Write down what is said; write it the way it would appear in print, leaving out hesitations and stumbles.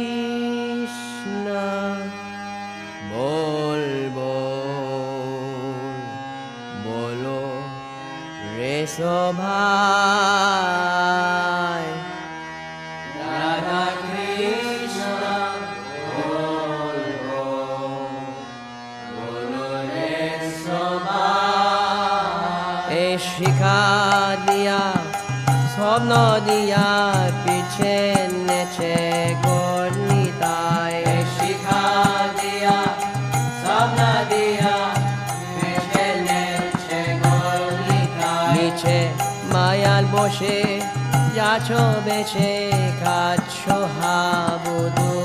কৃষ্ণ বলবো বলো রে সভায় রাধা কৃষ্ণ বলবো বলো রে সভায় এ শিখা দিয়া স্বপ্ন দিয়া পিছে নেছে গণিতায় শিখা দিয়া স্বপ্ন দিয়া পিছে নেছে গণিতায় নিচে মায়াল বসে যাচ্ছ বেছে খাচ্ছ হাবুদু